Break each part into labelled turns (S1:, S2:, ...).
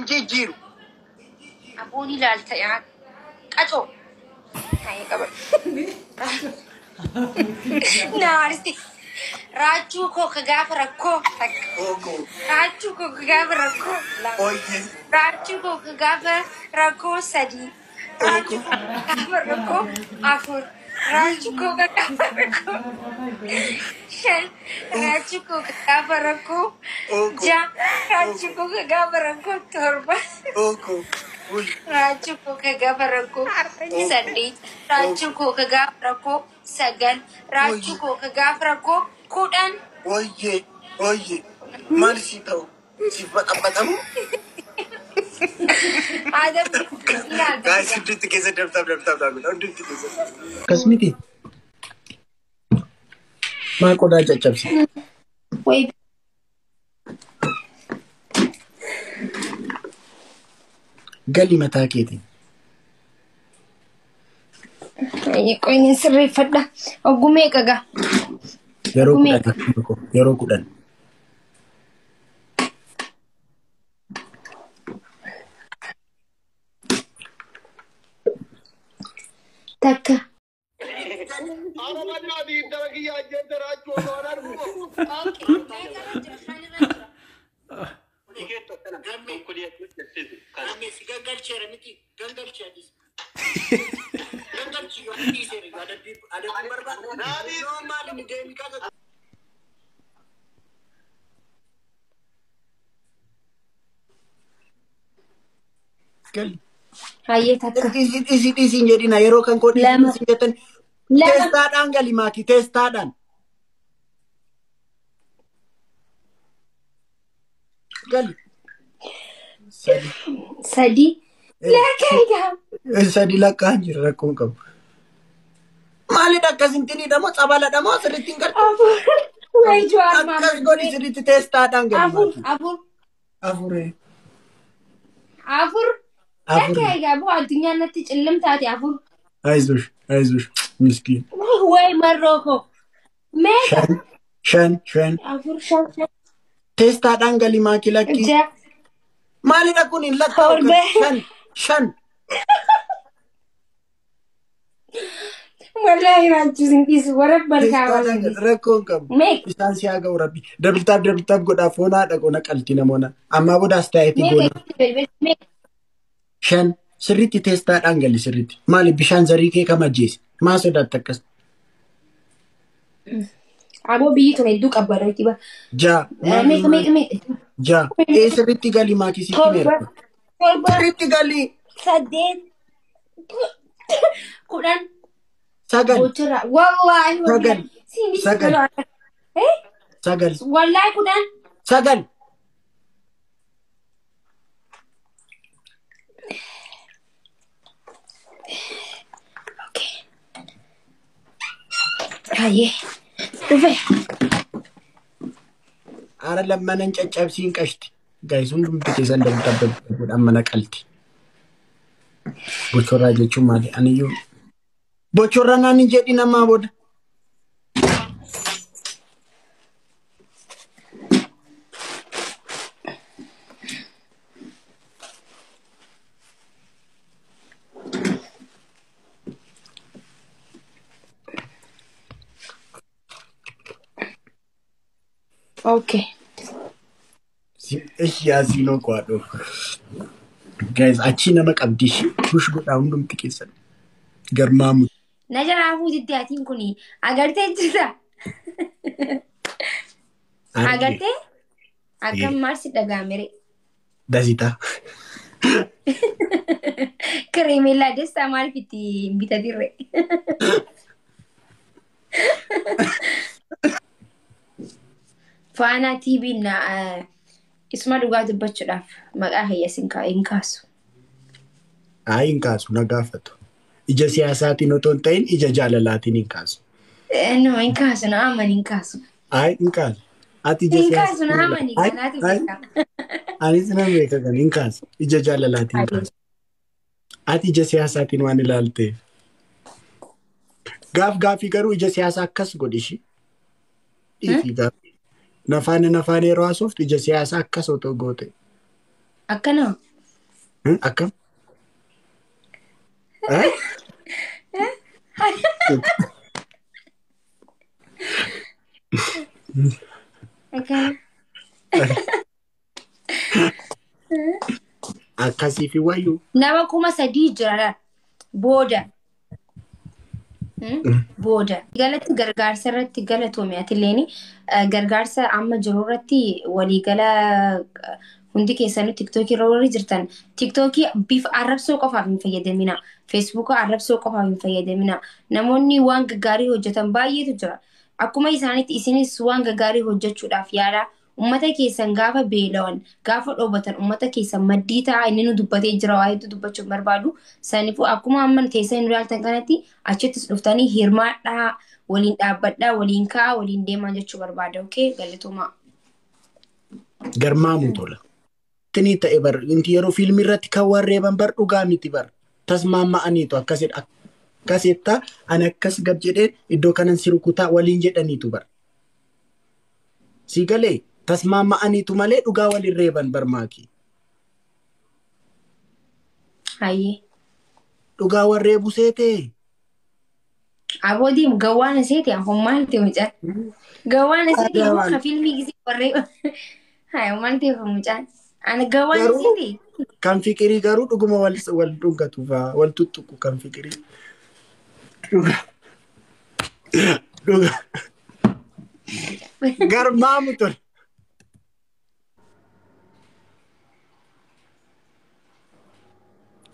S1: Sinjijiru.
S2: Aboni lalta ya. Kato. Hai kabar. Narsi. Rachuko Kan Gaafa Rakko. Rachuko Kan Gaafa Rakko. Rachuko Kan Gaafa Rakko sadi. Rachuko Kan Gaafa Rakko afur. Rachuko Kan Gaafa Rakko shan. Rachuko Kan Gaafa Rakko ja. Rachuko Kan Gaafa Rakko torba. Rachuko Kan Gaafa Rakko sadi. Rachuko Kan Gaafa Rakko sagan. Rachuko Kan Gaafa Rakko kudan.
S1: Oye. Mal si tau. Si patapatamu.
S2: Adam
S1: Guys, sirriitti keessa dabtaaf daakudha. Hundumti keessa.
S3: Kasmiti. Maal qodaa caccabse?
S2: wait.
S3: Galii mataa keetiin.
S2: Qoyni sirreeffadha. Oggumee qaga.
S3: Yeroo kudhan.
S2: Takka.
S3: Galii.
S2: Hayyee takka.
S3: Dhiisiin jedhina yeroo kan koo dhiisiin jettan. Teestaadhaan galii Maakii teestaadhaan. Galii.
S2: Sadi. Lakkaa.
S3: Sadi lakkaan jira rakkoon qabu. Maalidha akkasitti dhamoo xabala dhamoo sirriitti hin galtu.
S2: Wayi ju'aan maama.
S3: Akkas godhi sirriitti teestaadhaan galii Maakii.
S2: Afur.
S3: Afur.
S2: Lakkaa egaa bu'aa addunyaan natti cillimtaati afur.
S3: Aizush. Miskiin.
S2: Wayi marrooko. Meeqa?
S3: Shan.
S2: Afur shan.
S3: Teestaadhaan galii Maakii lakkii.
S2: Ja.
S3: Maalidha kun hin lakkaa'u? Shan.
S2: Wallahi Rachu sinkisu warab balkaa
S3: rakkoon qabu. Isaan si haa ga'u rabbi. Dabtaaf godhaa foonaa dhaqoona qalti namoota. Ammaa boodaas taa'eetii goona. Shan. Sirriitti teestaadhaan gali sirriitti. Maali bishaan zarii kee kam ajjeese? Maa sodaatta akkas?
S2: Aboo biyyi tun hedduu qabbareetti ba.
S3: Meeqa. Sirriitti galii Maakii sitti meera. Sirriitti galii.
S2: 8 10
S3: Sagal.
S2: Wallahi.
S3: Sagal.
S2: Wallahi kudan.
S3: Sagal.
S2: Okay. Hayyee. Dhufe.
S3: Ara lammanan caccabsiin qashti. Guys, hundumti keessan dabtaaf mana qalti. Bocorraa jechuun maali? Aniyyuu. Bocorraa naan hin jedhi namaa booda.
S2: Okay.
S3: Yaasiinoo kwaadhoo. Guys, achi nama qabdishi. Push godhaa hundumti keessan. Garmaamu.
S2: Najaraafuu diddi atiin kuni agartee jirta. Agartee? Akkam maarsi dhagaamere.
S3: Dasita.
S2: Kireemellaa destaa maaliif itti bitatirre? Faana TV na isma dhugaa dubbachuudhaaf maqaa hayyasin hin kaasu.
S3: Hin kaasu na gaafatu. Ija siyaasaatiin otoo hin ta'in ija jaalalaatiin hin kaasu.
S2: No, hin kaasu na amani hin kaasu.
S3: Hin kaasu. Ati ija
S2: siyaasaatiin hin kaasu na amani kanaati beeka.
S3: Anis na beeka kan hin kaasu. Ija jaalalaatiin hin kaasu. Ati ija siyaasaatiin waan ilaalteef. Gaafii garuu ija siyaasaa akkas godhishi. Dhiifii gaafii. Nafaan yeroo haasuuf ija siyaasaa akkas otoo goote.
S2: Akkana.
S3: Akkam? Eh?
S2: Akana.
S3: Akkasii fi wayyuu.
S2: Nama kuma sadii jira booda. Booda. Galatti gargaarsa irratti galatoome atileeni gargaarsa amma jiru irratti waliigala hundi keessanuu tiktookii irra warri jirtan tiktookii bifa arrabsoo qofaaf hin fayyadamina. Feesbuuka arrabsoo qofaaf hin fayyadamina. Namoonni waan gaggaarii hojjetan baay'eetu jira. Akkuma isaanitti isinis waan gaggaarii hojjechuudhaaf yaala. Ummata keessan gaafa beelawan gaafa dhoobatan ummata keessan maddii ta'a inni nu dubbatee jira waa hedduu dubbachuuf barbaadu saniifuu akkuma amma teessee nu ilaaltan kanatti achittis dhuftanii hirmaadhaa waliin dhaabbadhaa waliin ka'aa waliin deemaa jechuu barbaada okay galatooma.
S3: Garmaamu tola. Tini ta'e bar inti yeroo fiilmii irratti kan warreeban bar dhugaa miti bar tasmaama'aniitu akkasidha. Akkasitta ani akkas gad jedheen iddoo kanan si rukutaa waliin jedhaniitu bar. Si galee tasmaama'aniitu malee dhugaa waliin reeban bar Maakii.
S2: Hayyee.
S3: Dhugaa warreebu seetee.
S2: Aboodiin gawwaana seete maal ta'e mucaan. Gawwaana seete immoo ka fiilmii gisee warreeba. Haa maal ta'e mucaan. Ani gawwaana seete.
S3: Kan fikirii garuu dhuguma wal dhungatu fa'aa wal tuttuqu kan fikirii. Dhugaa. Garmaamu tole.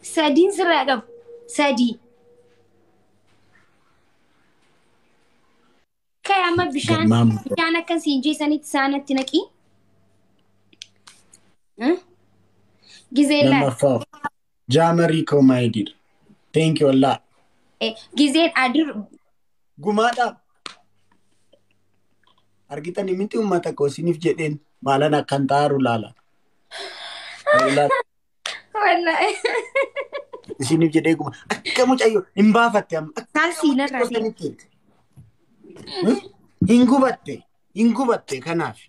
S2: Sadiin sirraa qabu. Sadii. Kaya amma bishaan akka siinjii sanitti isaanatti naqii. Gizeen laa.
S3: Jaamarii koo maayidiidha. Thank you Allah.
S2: Gizeen adur.
S3: Gumaadhaa. Argitanii miti uummata koo isiniif jedheen maalan akkan ta'aru laala.
S2: Wallahi.
S3: Isiniif jedhee guma akka mucayyoo hin baafatte amma.
S2: Taasiin irraa.
S3: Hin gubatte kanaaf.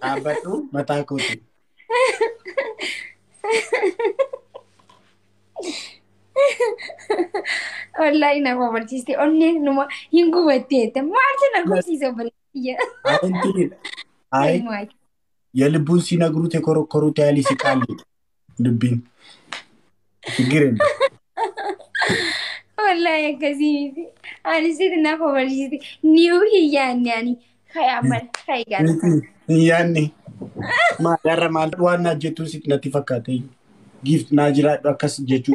S3: Dhaabbadhu mataa kooti.
S2: Wallahi nama barsiiste onneen numa hin gubatte maaltu na gubsiisa bareediyya.
S3: Ay የልቡን ሲነግሩት የኮረኮሩት ያህል ይስቃል ልብን ችግር የለም
S2: والله كذي أنا زيد نافع برجيت نيو هي يعني خيامل خيجان
S3: يعني ما جرى ما وانا جتو سيت نتي فكاتي gift ناجرا أكاس جتو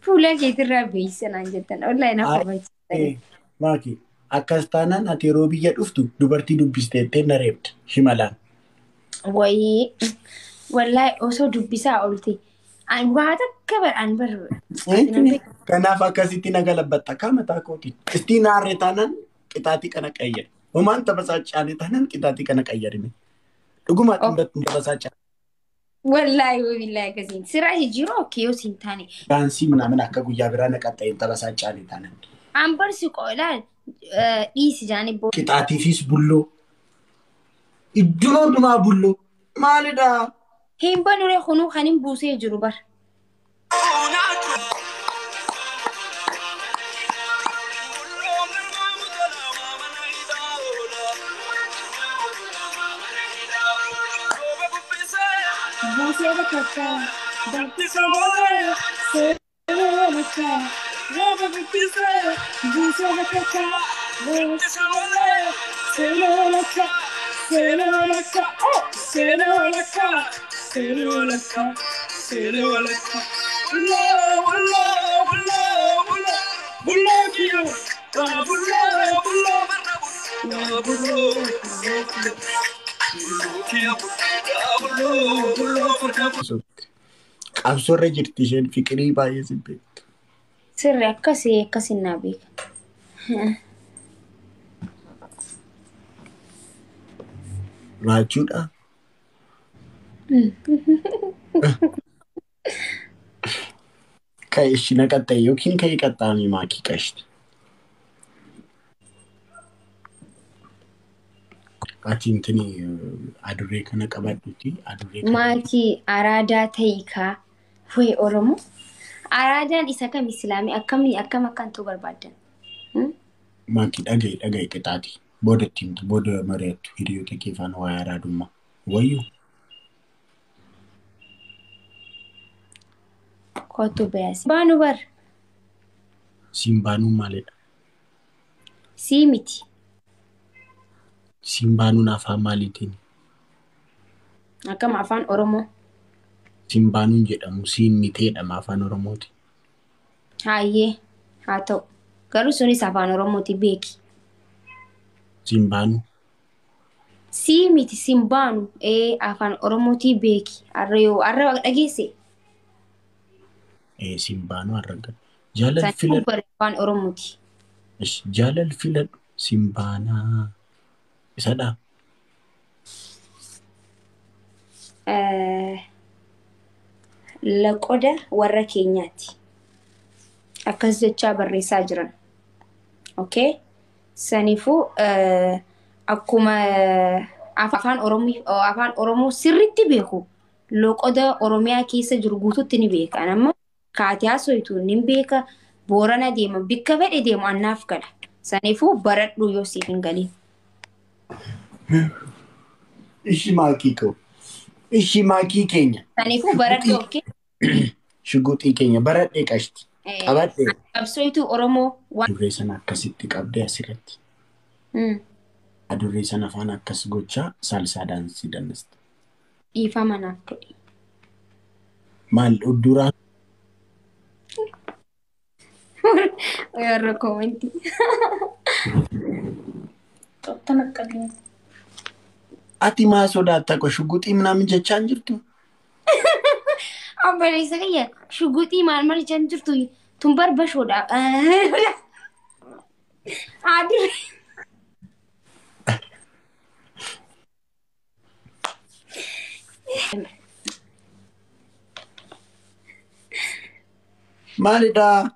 S2: فولا جيت ربي سنان جتن والله نافع برجيت
S3: ماكي أكاس تانا نتي روبي جت أفتو دوبرتي دوبستة نريبت شمالان
S2: وي والله أوسو دوبسا أولتي أنا بعد كبر أنا بر
S3: كناف أكاسيتي نقلبت كم تاكوتي استينا ريتانن كتاتي كنا كأير وما أنت بس أشاني تانن كتاتي كنا كأيرني لقوم أنت بس أشان
S2: والله والله كزين سراج جيرو كيو سنتاني
S3: كانسي من أكاكو جابرانا كتاي أنت بس أشاني تانن
S2: أمبر سكولان إيش جاني بو
S3: كتاتي فيس بولو إدمو دما بولو مالدا
S2: هم بنوري خنو خنين بوسي جروبر بوسي بكتا بوسي
S3: qabsoorra jirti isheen fiqirii baay'ee simbeektu.
S2: Sirri akkasii naa beeka.
S3: Raachuudha. Kan ishii naqaxxee yookiin kan qaxxaamii maakii qashti. ati intini adurree kana qabadhuti adurree kana
S2: Maakii araadaa ta'iikaa fuhi Oromoo. Araadaan isa kam Islaamii akkam akkantu barbaadan?
S3: maakii dhagaye qixaati boodatti himtu booda mari'attu hiriyoota kee faana waa'ee araadummaa wayyuu
S2: Kottu beeyasi. Baanu bar.
S3: Simbaanuun maalidha?
S2: Sii miti.
S3: Simbaanuun afaan maaliitiin?
S2: Akkam afaan Oromoo.
S3: Simbaanuun jedhamu siin miteedhama afaan Oromooti.
S2: Hayyee haa ta'u. Garuu sunis afaan Oromooti beeki.
S3: Simbaanuu.
S2: Sii miti simbaanu afaan Oromooti beeki. Arra dhageesse.
S3: Simbaanuu arraga. Jaalal filadhu.
S2: Sanii afaan Oromooti.
S3: Jaalal filadhu simbaanaa. Isadhaa.
S2: Laqoda warra keenyaati. Akkas jechaa barreessaa jiran. Okay? Saniifuu akkuma afaan Oromoo sirriitti beeku. Loqoda Oromiyaa keessa jiru guutuutti ni beeka. Amma kaatiyaa soyituu ni beeka. Boorana deema bikka fedhe deemu annaaf gala. Saniifuu baradhu yoo siif hin galin.
S3: Ishi maakii koo. Ishi maakii keenya.
S2: Saniifuu baradhu okay?
S3: Shuguxii keenya baradhee qashti. Qabadhee.
S2: Qabsooytuu Oromoo waan.
S3: Adurree sana akkasitti qabdee asirratti. Adurree sana afaan akkas gochaa saalsaa daansii dannasta.
S2: Dhiifa manaaf godhi.
S3: Maal udduraa?
S2: Warra koomenti. Tottana qabiin.
S3: Ati maa sodaatta ko shuguxii ምናምን jechaan jirtu?
S2: Obboleessa kiyya shuguxii maal jechaan jirtu tun barbashoodha. Adurree.
S3: Maalidhaa?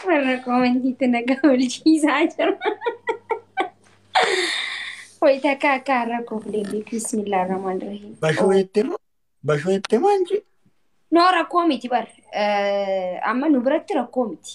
S2: Warra koomentiitti nagaa olchiisaa jira. Wayita akka rakkoof deebii bismillahirrahmanirrahiim.
S3: Bashoo jettee maanji?
S2: No rakkoo miti bar. Amma nu biratti rakkoo miti.